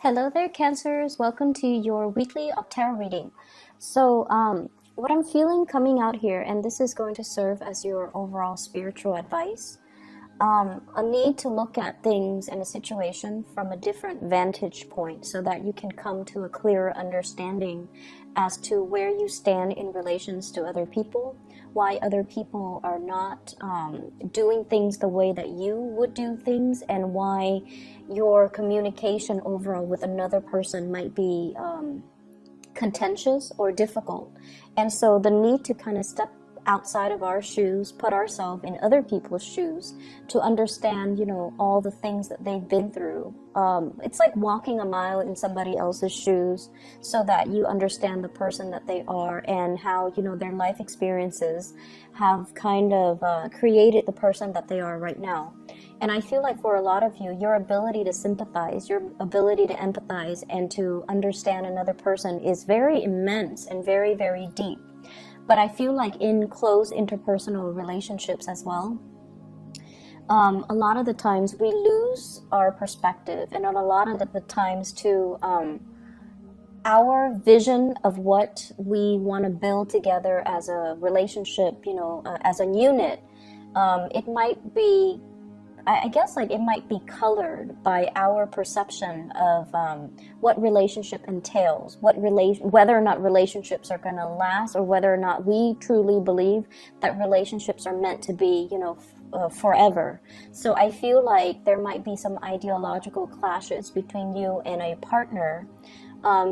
Hello there, Cancers. Welcome to your weekly tarot reading. What I'm feeling coming out here, and this is going to serve as your overall spiritual advice, a need to look at things and a situation from a different vantage point so that you can come to a clearer understanding as to where you stand in relations to other people, why other people are not doing things the way that you would do things, and why your communication overall with another person might be contentious or difficult. And so the need to kind of step outside of our shoes, put ourselves in other people's shoes to understand, all the things that they've been through. It's like walking a mile in somebody else's shoes so that you understand the person that they are and how, their life experiences have kind of created the person that they are right now. And I feel like for a lot of you, your ability to sympathize, your ability to empathize and to understand another person is very immense and very, very deep. But I feel like in close interpersonal relationships as well, a lot of the times we lose our perspective, and a lot of the times too, our vision of what we want to build together as a relationship, as a unit, it might be, I guess, like it might be colored by our perception of what relationship entails, whether or not relationships are going to last, or whether or not we truly believe that relationships are meant to be, forever. So I feel like there might be some ideological clashes between you and a partner,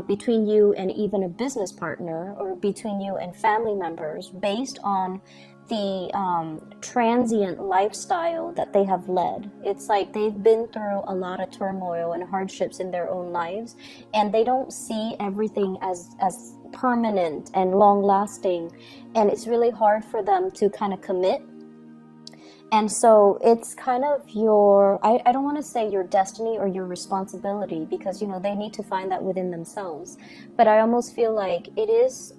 between you and even a business partner, or between you and family members, based on the transient lifestyle that they have led. It's like they've been through a lot of turmoil and hardships in their own lives, and they don't see everything as permanent and long lasting, and it's really hard for them to kind of commit. And so it's kind of I don't want to say your destiny or your responsibility, because, they need to find that within themselves. But I almost feel like it is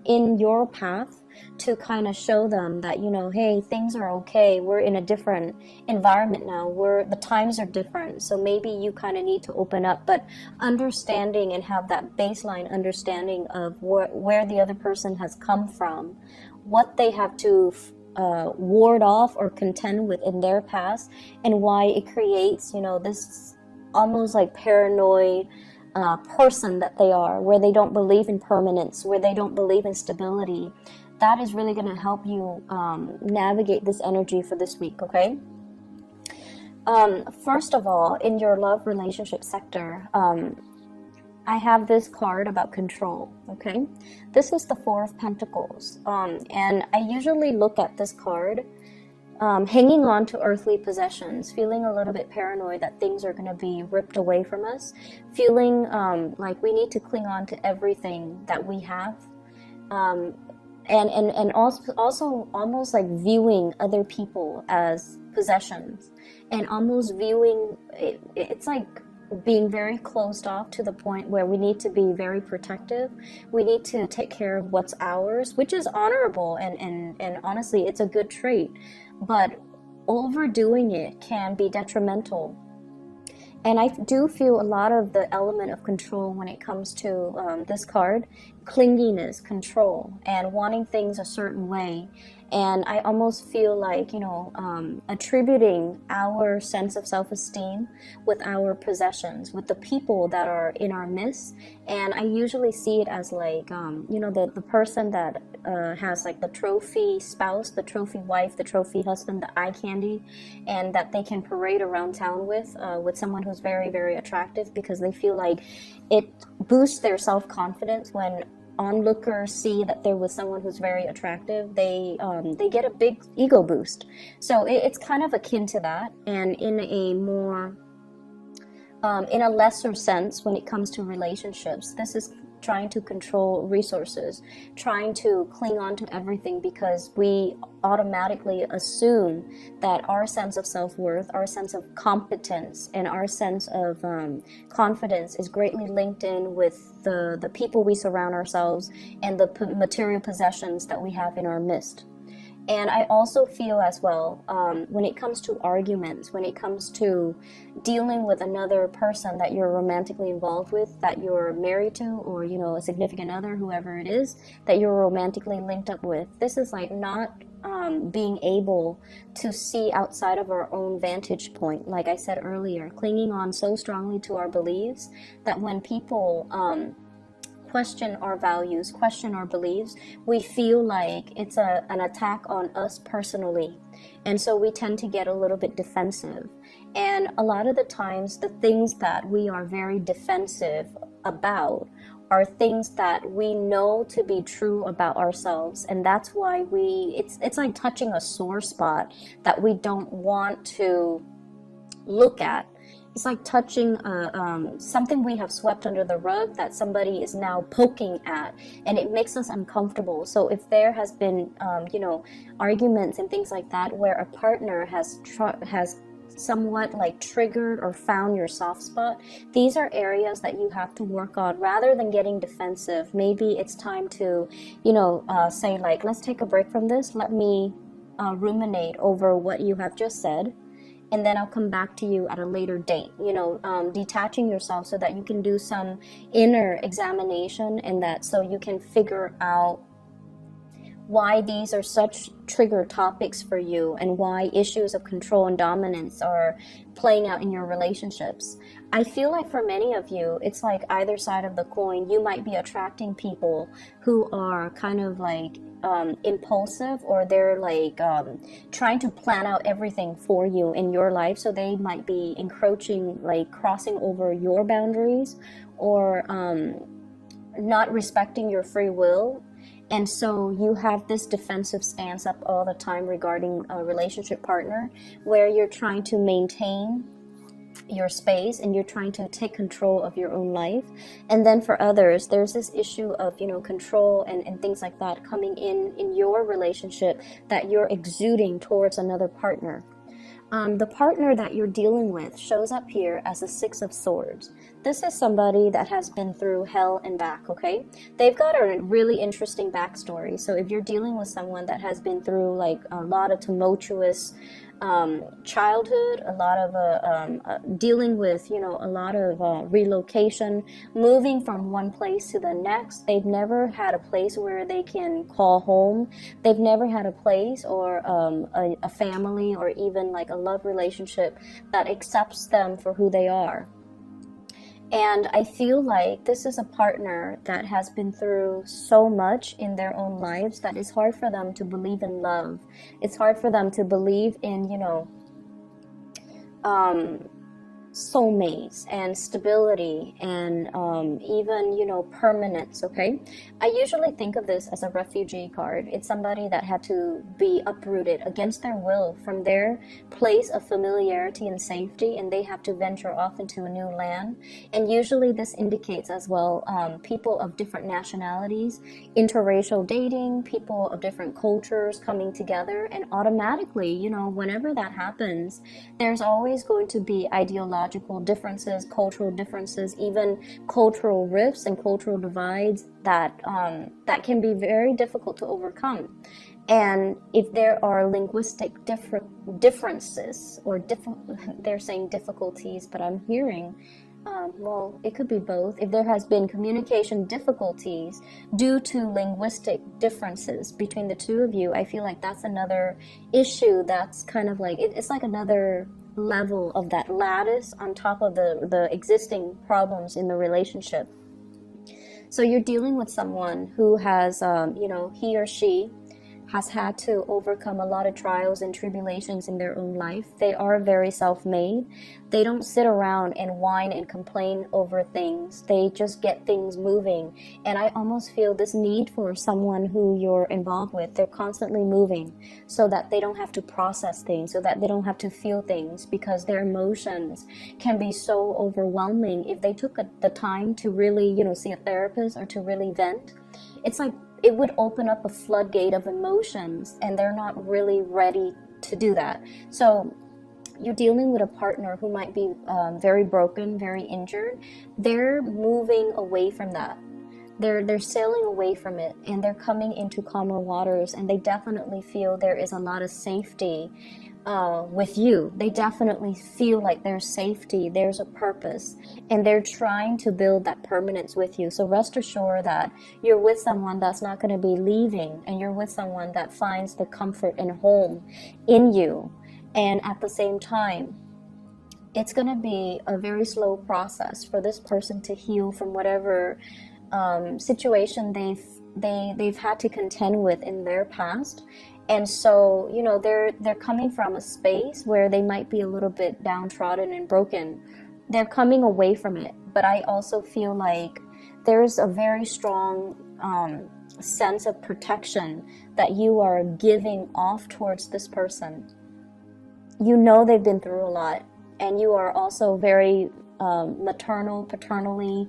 in your path to kind of show them that, hey, things are okay. We're in a different environment now. The times are different. So maybe you kind of need to open up, but understanding and have that baseline understanding of where the other person has come from, what they have to ward off or contend with in their past, and why it creates, this almost like paranoid person that they are, where they don't believe in permanence, where they don't believe in stability. That is really going to help you navigate this energy for this week, okay? First of all, in your love relationship sector, I have this card about control, okay? This is the Four of Pentacles, and I usually look at this card hanging on to earthly possessions, feeling a little bit paranoid that things are going to be ripped away from us, feeling like we need to cling on to everything that we have, and also almost like viewing other people as possessions, and almost viewing it's like being very closed off to the point where we need to be very protective. We need to take care of what's ours, which is honorable, and honestly, it's a good trait. But overdoing it can be detrimental. And I do feel a lot of the element of control when it comes to this card, clinginess, control, and wanting things a certain way. And I almost feel like, attributing our sense of self-esteem with our possessions, with the people that are in our midst. And I usually see it as like, the person that has like the trophy spouse, the trophy wife, the trophy husband, the eye candy, and that they can parade around town with someone who's very, very attractive, because they feel like it boosts their self-confidence when onlookers see that there was someone who's very attractive. They get a big ego boost. So it's kind of akin to that, and in a more in a lesser sense when it comes to relationships, this is trying to control resources, trying to cling on to everything, because we automatically assume that our sense of self-worth, our sense of competence, and our sense of confidence is greatly linked in with the people we surround ourselves and the material possessions that we have in our midst. And I also feel as well, when it comes to arguments, when it comes to dealing with another person that you're romantically involved with, that you're married to, or, you know, a significant other, whoever it is, that you're romantically linked up with, this is like not being able to see outside of our own vantage point. Like I said earlier, clinging on so strongly to our beliefs that when people question our values, question our beliefs, we feel like it's an attack on us personally. And so we tend to get a little bit defensive. And a lot of the times, the things that we are very defensive about are things that we know to be true about ourselves. And that's why it's like touching a sore spot that we don't want to look at. It's like touching something we have swept under the rug that somebody is now poking at, and it makes us uncomfortable. So if there has been, arguments and things like that, where a partner has somewhat like triggered or found your soft spot, these are areas that you have to work on rather than getting defensive. Maybe it's time to, say like, let's take a break from this. Let me ruminate over what you have just said, and then I'll come back to you at a later date. Detaching yourself so that you can do some inner examination, and that so you can figure out why these are such trigger topics for you, and why issues of control and dominance are playing out in your relationships. I feel like for many of you, it's like either side of the coin. You might be attracting people who are kind of like impulsive, or they're like trying to plan out everything for you in your life. So they might be encroaching, like crossing over your boundaries, or not respecting your free will. And so you have this defensive stance up all the time regarding a relationship partner, where you're trying to maintain your space and you're trying to take control of your own life. And then for others, there's this issue of, control and things like that coming in your relationship that you're exuding towards another partner. The partner that you're dealing with shows up here as a 6 of Swords. This is somebody that has been through hell and back, okay? They've got a really interesting backstory. So if you're dealing with someone that has been through like a lot of tumultuous childhood, a lot of dealing with, a lot of relocation, moving from one place to the next. They've never had a place where they can call home. They've never had a place or a family, or even like a love relationship that accepts them for who they are. And I feel like this is a partner that has been through so much in their own lives that it's hard for them to believe in love. It's hard for them to believe in, soulmates and stability and even, permanence, okay? I usually think of this as a refugee card. It's somebody that had to be uprooted against their will from their place of familiarity and safety, and they have to venture off into a new land. And usually this indicates as well people of different nationalities, interracial dating, people of different cultures coming together, and automatically, whenever that happens, there's always going to be ideological differences, cultural differences, even cultural rifts and cultural divides that can be very difficult to overcome. And if there are linguistic differences, or they're saying difficulties, but I'm hearing well, it could be both. If there has been communication difficulties due to linguistic differences between the two of you, I feel like that's another issue that's kind of like, it's like another level of that lattice on top of the existing problems in the relationship. So you're dealing with someone who has, he or she has had to overcome a lot of trials and tribulations in their own life. They are very self-made. They don't sit around and whine and complain over things. They just get things moving. And I almost feel this need for someone who you're involved with. They're constantly moving so that they don't have to process things, so that they don't have to feel things, because their emotions can be so overwhelming. If they took the time to really, see a therapist or to really vent, it's like it would open up a floodgate of emotions, and they're not really ready to do that. So you're dealing with a partner who might be very broken, very injured. They're moving away from that. they're sailing away from it, and they're coming into calmer waters, and they definitely feel there is a lot of safety with you. They definitely feel like there's safety, there's a purpose, and they're trying to build that permanence with you. So rest assured that you're with someone that's not going to be leaving, and you're with someone that finds the comfort and home in you. And at the same time, it's going to be a very slow process for this person to heal from whatever situation they've had to contend with in their past. And so, you know, they're coming from a space where they might be a little bit downtrodden and broken. They're coming away from it. But I also feel like there's a very strong sense of protection that you are giving off towards this person. You know they've been through a lot, and you are also very paternally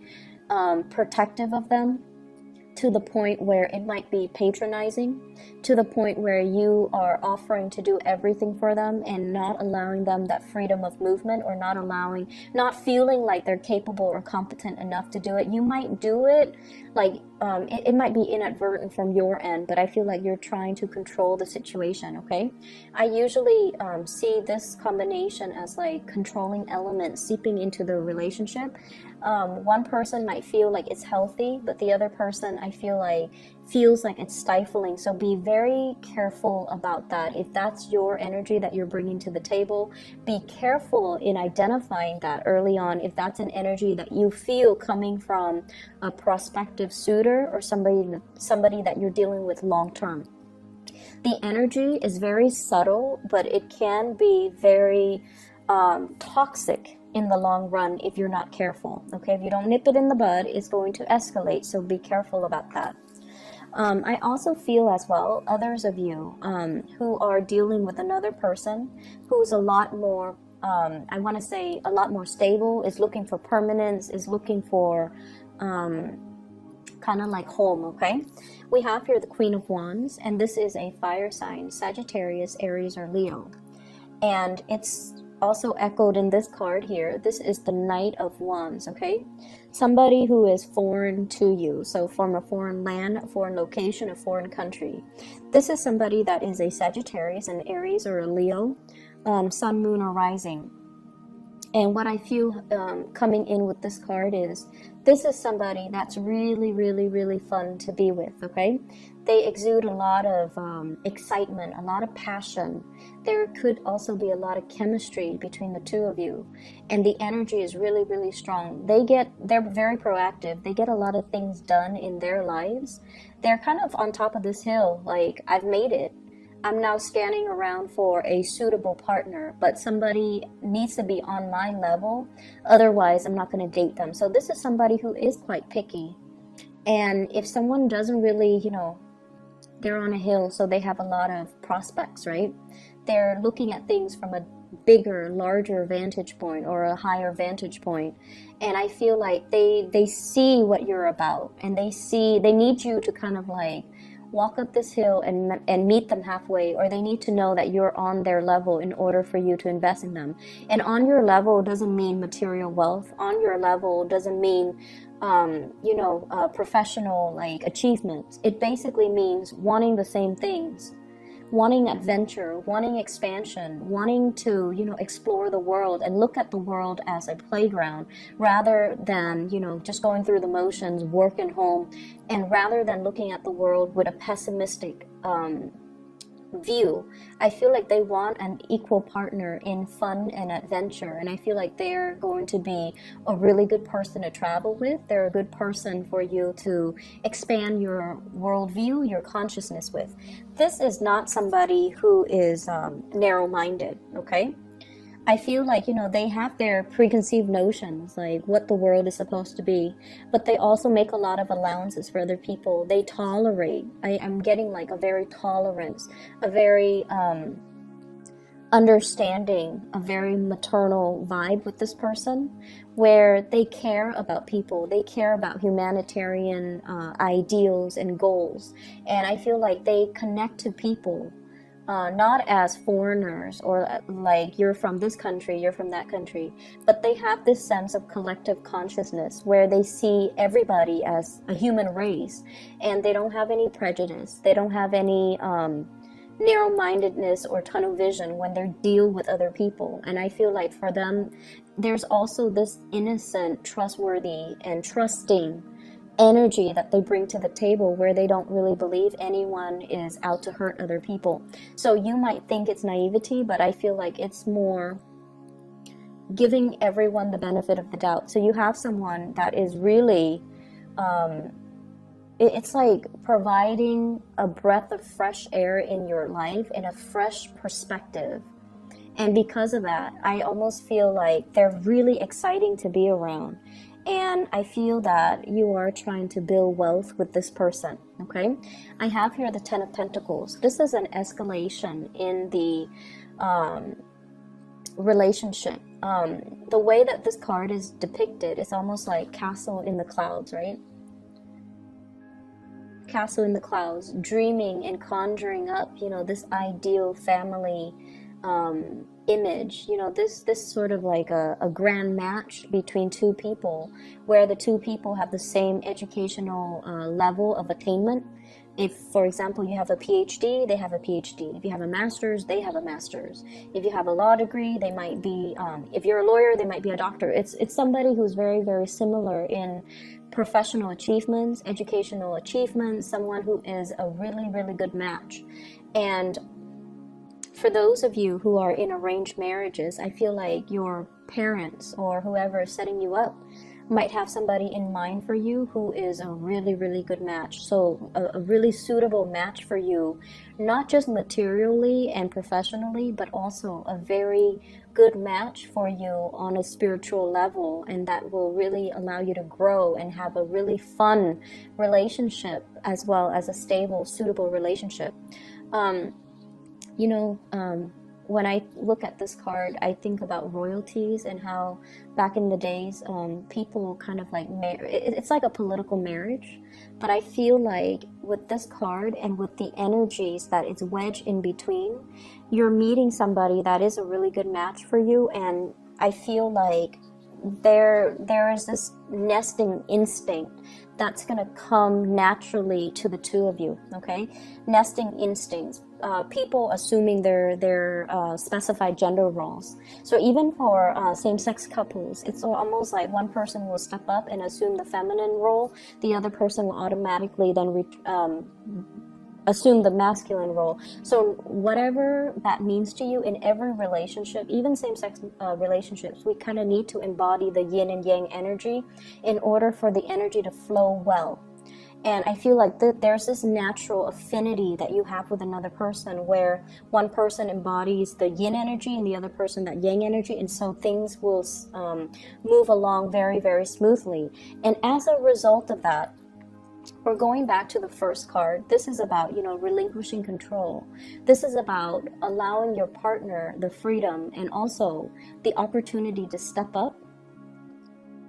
protective of them, to the point where it might be patronizing, to the point where you are offering to do everything for them and not allowing them that freedom of movement, or not feeling like they're capable or competent enough to do it. You might do it, like it might be inadvertent from your end, but I feel like you're trying to control the situation, okay? I usually see this combination as like controlling elements seeping into the relationship. One person might feel like it's healthy, but the other person, I feel like, feels like it's stifling. So be very careful about that. If that's your energy that you're bringing to the table, be careful in identifying that early on. If that's an energy that you feel coming from a prospective suitor or somebody that you're dealing with long term. The energy is very subtle, but it can be very toxic in the long run if you're not careful. Okay, if you don't nip it in the bud, it's going to escalate, so be careful about that. I also feel as well, others of you who are dealing with another person who's a lot more, I want to say a lot more stable, is looking for permanence, is looking for kind of like home, okay? We have here the Queen of Wands, and this is a fire sign, Sagittarius, Aries, or Leo. And it's also echoed in this card here. This is the Knight of Wands, okay? Somebody who is foreign to you, so from a foreign land, a foreign location, a foreign country. This is somebody that is a Sagittarius, an Aries, or a Leo, sun, moon, or rising. And what I feel coming in with this card is, this is somebody that's really, really, really fun to be with, okay? They exude a lot of excitement, a lot of passion. There could also be a lot of chemistry between the two of you. And the energy is really, really strong. They're very proactive. They get a lot of things done in their lives. They're kind of on top of this hill, like, I've made it. I'm now scanning around for a suitable partner, but somebody needs to be on my level. Otherwise, I'm not going to date them. So this is somebody who is quite picky. And if someone doesn't really, you know, they're on a hill, so they have a lot of prospects, right? They're looking at things from a bigger, larger vantage point, or a higher vantage point. And I feel like they see what you're about, and they need you to kind of like walk up this hill and meet them halfway, or they need to know that you're on their level in order for you to invest in them. And on your level doesn't mean material wealth. On your level doesn't mean professional like achievements. It basically means wanting the same things, wanting adventure, wanting expansion, wanting to, explore the world and look at the world as a playground, rather than, just going through the motions, work and home, and rather than looking at the world with a pessimistic view. I feel like they want an equal partner in fun and adventure, and I feel like they're going to be a really good person to travel with. They're a good person for you to expand your worldview, your consciousness with. This is not somebody who is narrow-minded, okay? I feel like, they have their preconceived notions, like what the world is supposed to be, but they also make a lot of allowances for other people. They tolerate. I'm getting like a very tolerance, a very understanding, a very maternal vibe with this person, where they care about people. They care about humanitarian ideals and goals. And I feel like they connect to people not as foreigners or like you're from this country, you're from that country, but they have this sense of collective consciousness where they see everybody as a human race, and they don't have any prejudice, they don't have any narrow-mindedness or tunnel vision when they deal with other people. And I feel like for them, there's also this innocent, trustworthy, and trusting energy that they bring to the table where they don't really believe anyone is out to hurt other people. So you might think it's naivety, but I feel like it's more giving everyone the benefit of the doubt. So you have someone that is really it's like providing a breath of fresh air in your life and a fresh perspective. And because of that, I almost feel like they're really exciting to be around. And I feel that you are trying to build wealth with this person, okay? I have here the Ten of Pentacles. This is an escalation in the relationship. The way that this card is depicted is almost like castle in the clouds, right? Castle in the clouds, dreaming and conjuring up, this ideal family image, this sort of like a grand match between two people where the two people have the same educational level of attainment. If, for example, you have a PhD, they have a PhD. If you have a master's, they have a master's. If you have a law degree, they might be, if you're a lawyer, they might be a doctor. It's somebody who's very, very similar in professional achievements, educational achievements, someone who is a really, really good match. And for those of you who are in arranged marriages, I feel like your parents or whoever is setting you up might have somebody in mind for you who is a really, really good match. So a really suitable match for you, not just materially and professionally, but also a very good match for you on a spiritual level, and that will really allow you to grow and have a really fun relationship as well as a stable, suitable relationship. When I look at this card, I think about royalties and how back in the days, people kind of like, it's like a political marriage. But I feel like with this card and with the energies that it's wedged in between, you're meeting somebody that is a really good match for you. And I feel like there is this nesting instinct that's going to come naturally to the two of you, okay? Nesting instincts. People assuming their specified gender roles. So even for same-sex couples, it's almost like one person will step up and assume the feminine role, the other person will automatically then assume the masculine role. So whatever that means to you in every relationship, even same-sex relationships, we kind of need to embody the yin and yang energy in order for the energy to flow well. And I feel like there's this natural affinity that you have with another person where one person embodies the yin energy and the other person that yang energy, and so things will move along very, very smoothly. And as a result of that, we're going back to the first card. This is about, relinquishing control. This is about allowing your partner the freedom and also the opportunity to step up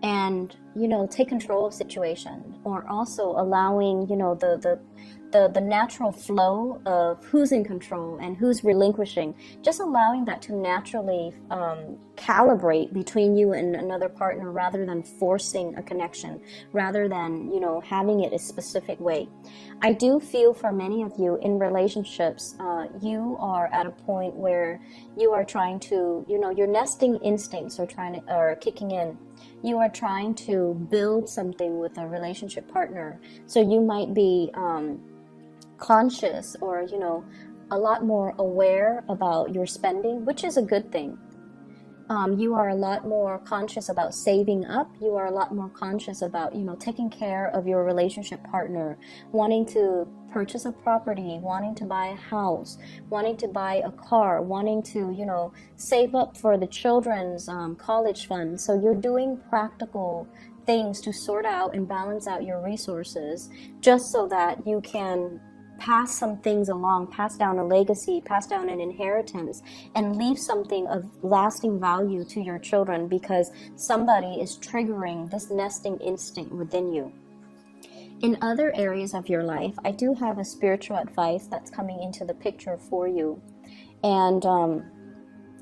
and take control of situation, or also allowing the natural flow of who's in control and who's relinquishing, just allowing that to naturally calibrate between you and another partner rather than forcing a connection, rather than having it a specific way. I do feel for many of you in relationships, you are at a point where you are trying to, your nesting instincts are kicking in. You are trying to build something with a relationship partner. So you might be conscious or, a lot more aware about your spending, which is a good thing. You are a lot more conscious about saving up. You are a lot more conscious about, taking care of your relationship partner, wanting to purchase a property, wanting to buy a house, wanting to buy a car, wanting to, save up for the children's college fund. So you're doing practical things to sort out and balance out your resources just so that you can pass some things along, pass down a legacy, pass down an inheritance, and leave something of lasting value to your children because somebody is triggering this nesting instinct within you. In other areas of your life, I do have a spiritual advice that's coming into the picture for you. And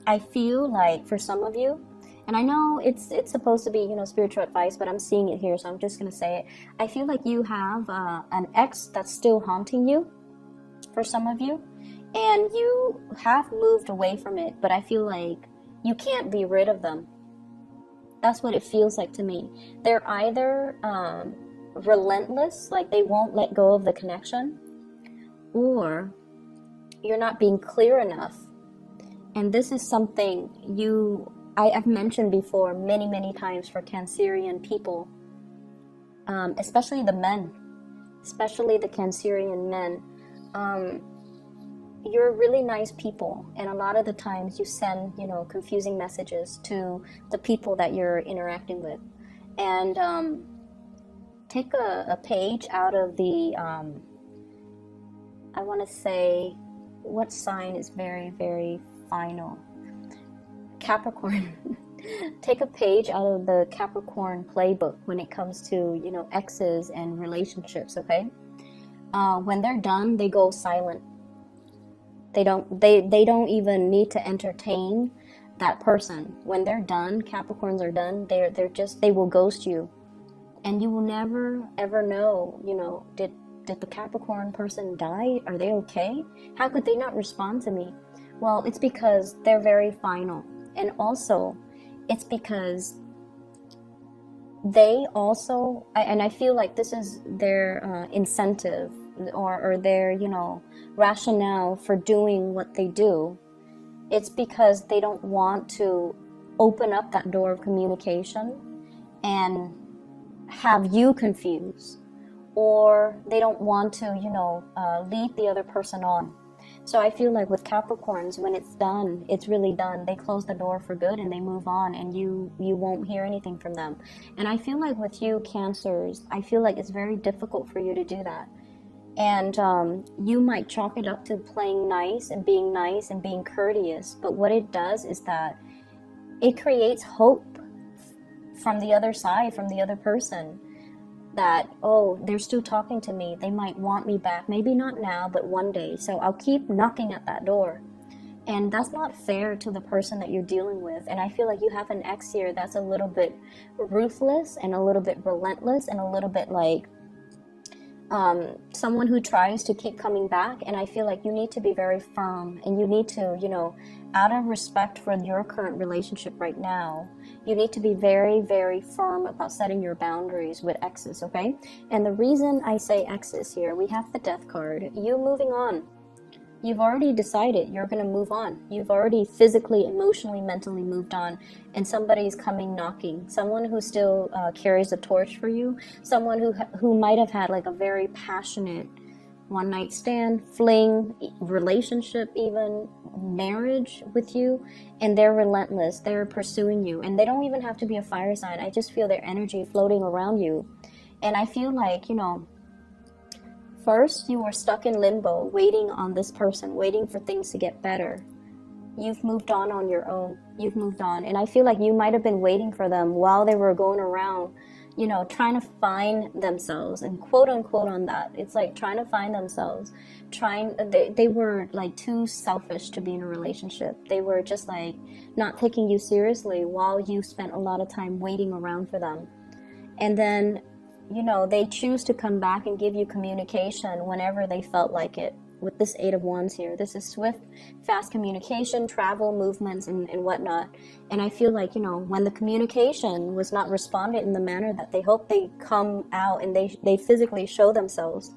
I feel like for some of you, and I know it's supposed to be, you know, spiritual advice, but I'm seeing it here, so I'm just gonna say it. I feel like you have an ex that's still haunting you, for some of you, and you have moved away from it, but I feel like you can't be rid of them. That's what it feels like to me. They're either relentless, like they won't let go of the connection, or you're not being clear enough. And this is something I've mentioned before many times for Cancerian people, especially the men, especially the Cancerian men. You're really nice people, and a lot of the times you send, you know, confusing messages to the people that you're interacting with. And take a page out of the, I want to say, what sign is very final? Capricorn. Take a page out of the Capricorn playbook when it comes to, you know, exes and relationships, okay? When they're done, they go silent. They don't even need to entertain that person. When they're done, Capricorns are done, they will ghost you. And you will never ever know, you know, did the Capricorn person die? Are they okay? How could they not respond to me? Well, it's because they're very final. And also, it's because they also, and I feel like this is their incentive, or their, you know, rationale for doing what they do. It's because they don't want to open up that door of communication and have you confused, or they don't want to, you know, lead the other person on. So I feel like with Capricorns, when it's done, it's really done. They close the door for good and they move on, and you won't hear anything from them. And I feel like with you Cancers, I feel like it's very difficult for you to do that. And you might chalk it up to playing nice and being courteous, but what it does is that it creates hope from the other side, from the other person, that, oh, they're still talking to me, they might want me back, maybe not now, but one day, so I'll keep knocking at that door. And that's not fair to the person that you're dealing with. And I feel like you have an ex here that's a little bit ruthless and a little bit relentless and a little bit like someone who tries to keep coming back. And I feel like you need to be very firm, and you need to, you know, out of respect for your current relationship right now, you need to be very firm about setting your boundaries with exes, okay? And the reason I say exes here, we have the Death card. You moving on. You've already decided you're going to move on. You've already physically, emotionally, mentally moved on, and somebody's coming knocking. Someone who still carries a torch for you. Someone who might have had like a very passionate one-night stand, fling, relationship, even marriage with you, and they're relentless. They're pursuing you, and they don't even have to be a fire sign. I just feel their energy floating around you. And I feel like, you know, first, you were stuck in limbo, waiting on this person, waiting for things to get better. You've moved on your own. You've moved on. And I feel like you might have been waiting for them while they were going around, you know, trying to find themselves, and quote unquote on that. It's like trying to find themselves. They were like too selfish to be in a relationship. They were just like not taking you seriously while you spent a lot of time waiting around for them. And then, you know, they choose to come back and give you communication whenever they felt like it. With this 8 of Wands here, this is swift, fast communication, travel, movements, and whatnot. And I feel like, you know, when the communication was not responded in the manner that they hoped, they come out and they physically show themselves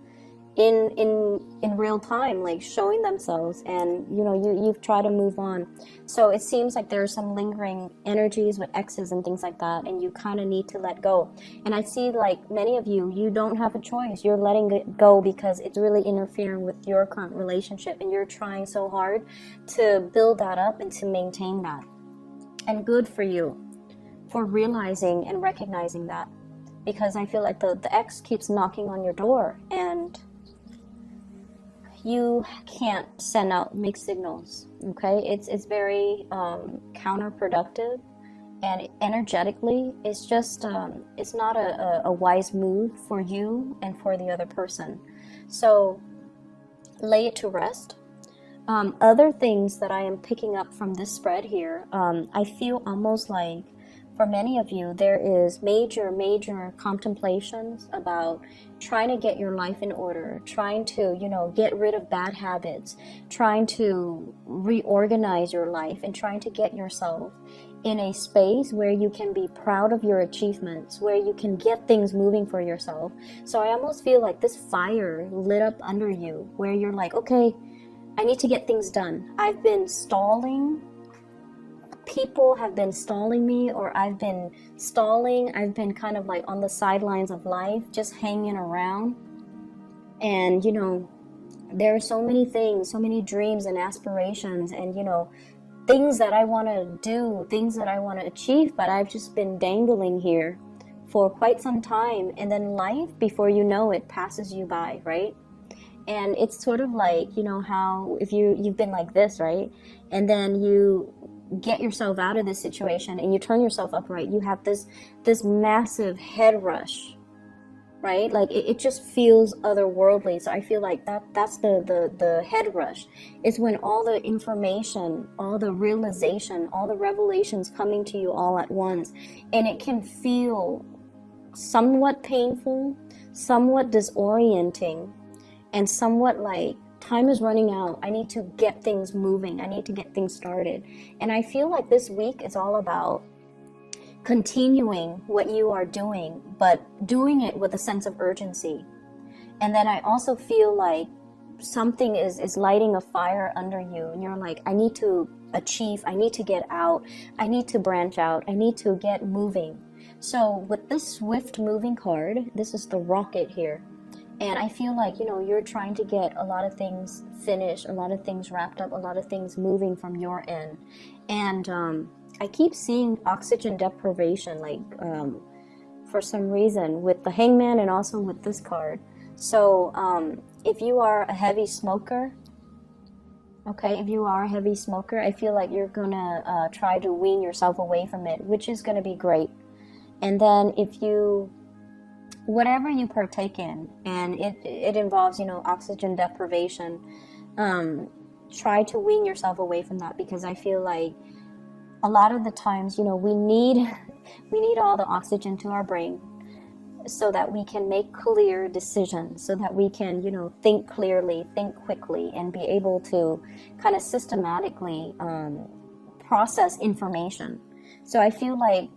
in real time, like showing themselves, and you know, you've tried to move on. So it seems like there's some lingering energies with exes and things like that, and you kind of need to let go. And I see like many of you don't have a choice. You're letting it go because it's really interfering with your current relationship, and you're trying so hard to build that up and to maintain that. And good for you for realizing and recognizing that, because I feel like the ex keeps knocking on your door, and you can't send out mixed signals, okay? It's very counterproductive, and energetically, it's just, it's not a wise move for you and for the other person. So lay it to rest. Other things that I am picking up from this spread here, I feel almost like for many of you, there is major contemplations about trying to get your life in order, trying to, get rid of bad habits, trying to reorganize your life, and trying to get yourself in a space where you can be proud of your achievements, where you can get things moving for yourself. So I almost feel like this fire lit up under you, where you're like, okay, I need to get things done. I've been stalling. People have been stalling me, or I've been stalling. I've been kind of like on the sidelines of life, just hanging around. And, there are so many things, so many dreams and aspirations and, things that I want to do, things that I want to achieve, but I've just been dangling here for quite some time. And then life, before you know it, passes you by, right? And it's sort of like, how if you've been like this, right? And then you get yourself out of this situation and you turn yourself upright. You have this massive head rush, right? Like it just feels otherworldly. So I feel like that's the head rush. It's when all the information, all the realization, all the revelations coming to you all at once. And it can feel somewhat painful, somewhat disorienting, and somewhat like time is running out. I need to get things moving. I need to get things started. And I feel like this week is all about continuing what you are doing, but doing it with a sense of urgency. And then I also feel like something is lighting a fire under you. And you're like, I need to achieve. I need to get out. I need to branch out. I need to get moving. So with this swift moving card, this is the rocket here. And I feel like, you're trying to get a lot of things finished, a lot of things wrapped up, a lot of things moving from your end. And I keep seeing oxygen deprivation, like for some reason, with the Hangman and also with this card. So if you are a heavy smoker, I feel like you're going to try to wean yourself away from it, which is going to be great. And then whatever you partake in, and it involves, oxygen deprivation, try to wean yourself away from that, because I feel like a lot of the times, we need all the oxygen to our brain so that we can make clear decisions, so that we can, think clearly, think quickly, and be able to kind of systematically process information. So I feel like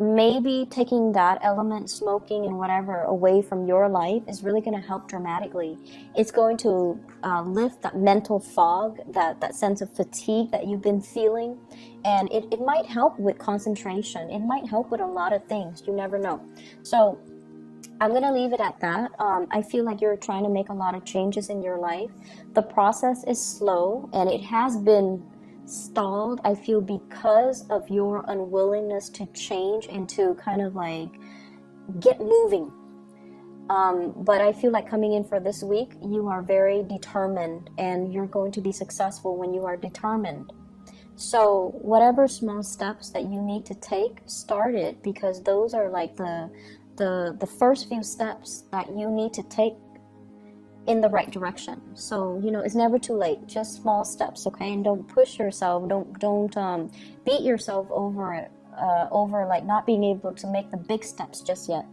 maybe taking that element, smoking and whatever, away from your life is really going to help dramatically. It's going to lift that mental fog, that sense of fatigue that you've been feeling. And it might help with concentration. It might help with a lot of things. You never know. So I'm going to leave it at that. I feel like you're trying to make a lot of changes in your life. The process is slow, and it has been stalled, I feel, because of your unwillingness to change and to kind of like get moving. But I feel like coming in for this week, you are very determined, and you're going to be successful when you are determined. So whatever small steps that you need to take, start it, because those are like the first few steps that you need to take in the right direction. So it's never too late. Just small steps, okay? And don't push yourself. Don't beat yourself over it, over like not being able to make the big steps just yet.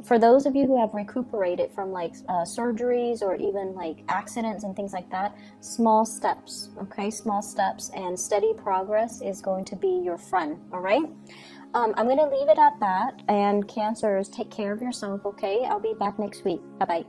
For those of you who have recuperated from like surgeries or even like accidents and things like that, small steps, okay? Small steps and steady progress is going to be your friend, all right? I'm going to leave it at that. And Cancers, take care of yourself, okay? I'll be back next week. Bye-bye.